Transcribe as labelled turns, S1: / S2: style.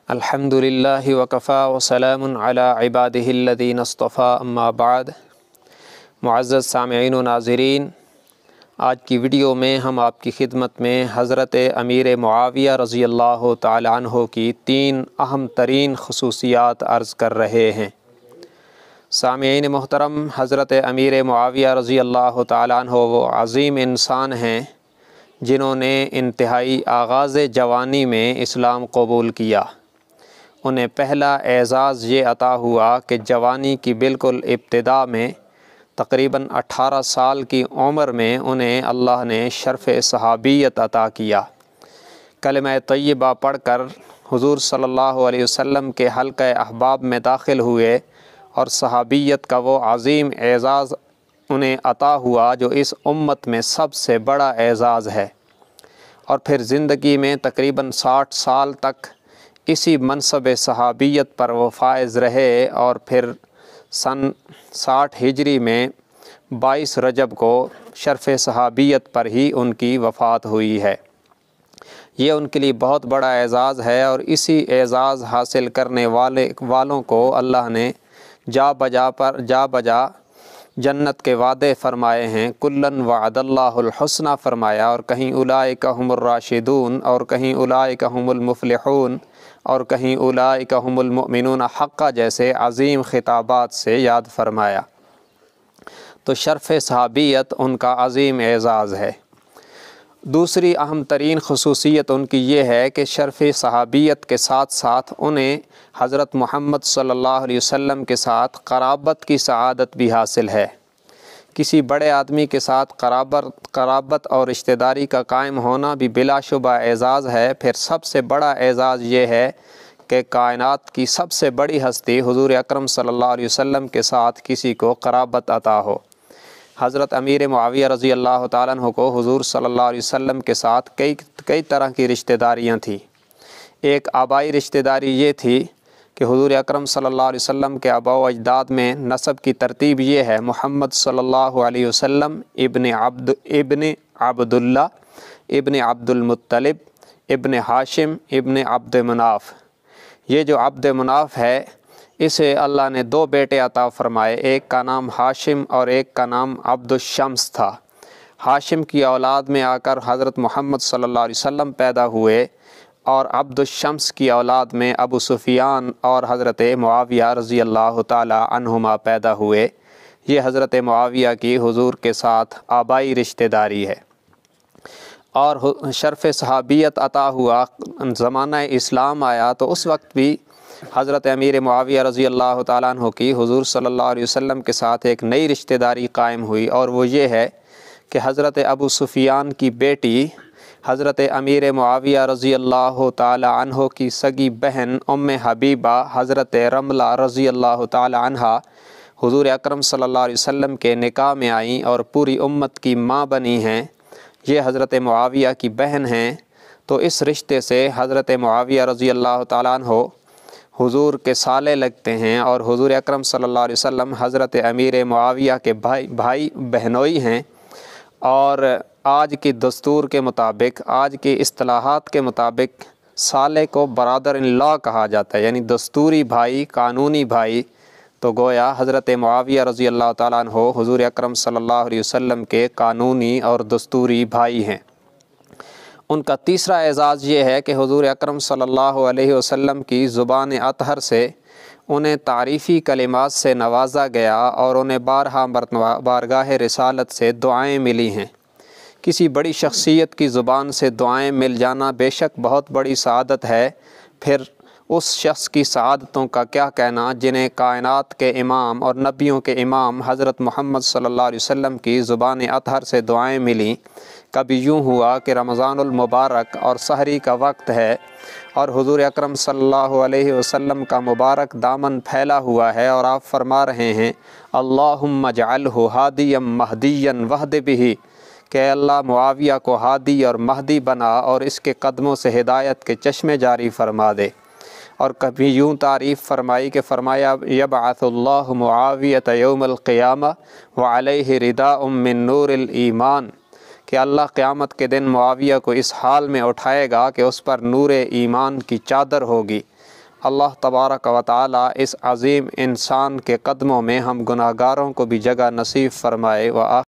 S1: الحمدللہ وکفا وسلام علی عبادہ الذین اصطفیٰ اما بعد۔ معزز سامعین و ناظرین، آج کی ویڈیو میں ہم آپ کی خدمت میں حضرت امیر معاویہ رضی اللہ تعالی عنہ کی 3 اہم ترین خصوصیات عرض کر رہے ہیں۔ سامعین محترم، حضرت امیر معاویہ رضی اللہ تعالی عنہ وہ عظیم انسان ہیں جنہوں نے انتہائی آغاز جوانی میں اسلام قبول کیا۔ انہیں پہلا اعزاز یہ عطا ہوا کہ جوانی کی بالکل ابتدا میں تقریباً 18 سال کی عمر میں انہیں اللہ نے شرف صحابیت عطا کیا۔ کلمہ طیبہ پڑھ کر حضور صلی اللہ علیہ وسلم کے حلقہ احباب میں داخل ہوئے اور صحابیت کا وہ عظیم اعزاز انہیں عطا ہوا جو اس امت میں سب سے بڑا اعزاز ہے، اور پھر زندگی میں تقریباً 60 سال تک اسی منصب صحابیت پر وہ فائز رہے، اور پھر سن 60 ہجری میں 22 رجب کو شرف صحابیت پر ہی ان کی وفات ہوئی ہے۔ یہ ان کے لیے بہت بڑا اعزاز ہے، اور اسی اعزاز حاصل کرنے والوں کو اللہ نے جا بجا جنت کے وعدے فرمائے ہیں۔ کلن وعد اللہ الحسنہ فرمایا، اور کہیں اولئک هم الراشدون، اور کہیں اولئک هم المفلحون، اور کہیں اولئک هم المؤمنون حقا جیسے عظیم خطابات سے یاد فرمایا۔ تو شرف صحابیت ان کا عظیم اعزاز ہے۔ دوسری اہم ترین خصوصیت ان کی یہ ہے کہ شرف صحابیت کے ساتھ ساتھ انہیں حضرت محمد صلی اللہ علیہ وسلم کے ساتھ قرابت کی سعادت بھی حاصل ہے۔ کسی بڑے آدمی کے ساتھ قرابت اور رشتہ داری کا قائم ہونا بھی بلا شبہ اعزاز ہے۔ پھر سب سے بڑا اعزاز یہ ہے کہ کائنات کی سب سے بڑی ہستی حضور اکرم صلی اللہ علیہ وسلم کے ساتھ کسی کو قرابت عطا ہو۔ حضرت امیر معاویہ رضی اللہ تعالیٰ عنہ کو حضور صلی اللہ علیہ وسلم کے ساتھ کئی طرح کی رشتہ داریاں تھیں۔ ایک آبائی رشتہ داری یہ تھی کہ حضور اکرم صلی اللہ علیہ وسلم کے آباء و اجداد میں نسب کی ترتیب یہ ہے: محمد صلی اللہ علیہ وسلم ابن عبداللہ ابن عبد المطلب ابن ہاشم ابن عبد مناف۔ یہ جو عبد مناف ہے، اسے اللہ نے 2 بیٹے عطا فرمائے، ایک کا نام ہاشم اور ایک کا نام عبد الشمس تھا۔ ہاشم کی اولاد میں آ کر حضرت محمد صلی اللہ علیہ وسلم پیدا ہوئے، اور عبد الشمس کی اولاد میں ابو سفیان اور حضرت معاویہ رضی اللہ تعالی عنہما پیدا ہوئے۔ یہ حضرت معاویہ کی حضور کے ساتھ آبائی رشتہ داری ہے۔ اور شرف صحابیت عطا ہوا، زمانہ اسلام آیا تو اس وقت بھی حضرت امیر معاویہ رضی اللہ تعالیٰ عنہ کی حضور صلی اللہ علیہ وسلم کے ساتھ ایک نئی رشتہ داری قائم ہوئی، اور وہ یہ ہے کہ حضرت ابو سفیان کی بیٹی حضرت امیر معاویہ رضی اللہ تعالی عنہ کی سگی بہن ام حبیبہ حضرت رملہ رضی اللہ تعالی عنہ حضور اکرم صلی اللہ علیہ وسلم کے نکاح میں آئیں اور پوری امت کی ماں بنی ہیں۔ یہ حضرت معاویہ کی بہن ہیں، تو اس رشتے سے حضرت معاویہ رضی اللہ تعالی عنہ حضور کے سالے لگتے ہیں، اور حضور اکرم صلی اللہ علیہ وسلم حضرت امیر معاویہ کے بھائی بہنوئی ہیں۔ اور آج کی دستور کے مطابق، آج کی اصطلاحات کے مطابق سالے کو برادر ان لا کہا جاتا ہے، یعنی دستوری بھائی، قانونی بھائی۔ تو گویا حضرت معاویہ رضی اللہ تعالیٰ عنہ حضور اکرم صلی اللہ علیہ وسلم کے قانونی اور دستوری بھائی ہیں۔ ان کا تیسرا اعزاز یہ ہے کہ حضور اکرم صلی اللہ علیہ وسلم کی زبان اطہر سے انہیں تعریفی کلمات سے نوازا گیا، اور انہیں بارہا مرتبہ بارگاہ رسالت سے دعائیں ملی ہیں۔ کسی بڑی شخصیت کی زبان سے دعائیں مل جانا بے شک بہت بڑی سعادت ہے، پھر اس شخص کی سعادتوں کا کیا کہنا جنہیں کائنات کے امام اور نبیوں کے امام حضرت محمد صلی اللہ علیہ وسلم کی زبان اطہر سے دعائیں ملیں۔ کبھی یوں ہوا کہ رمضان المبارک اور سحری کا وقت ہے، اور حضور اکرم صلی اللہ علیہ وسلم کا مبارک دامن پھیلا ہوا ہے، اور آپ فرما رہے ہیں اللہم اجعلہ ہادیا مہدیا واہد بہ، کہ اللہ معاویہ کو ہادی اور مہدی بنا اور اس کے قدموں سے ہدایت کے چشمے جاری فرما دے۔ اور کبھی یوں تعریف فرمائی کہ فرمایا یبعث اللہ معاویۃ یوم القیامہ وعلیہ رداء من نور الایمان، کہ اللہ قیامت کے دن معاویہ کو اس حال میں اٹھائے گا کہ اس پر نور ایمان کی چادر ہوگی۔ اللہ تبارک و تعالی اس عظیم انسان کے قدموں میں ہم گناہگاروں کو بھی جگہ نصیب فرمائے۔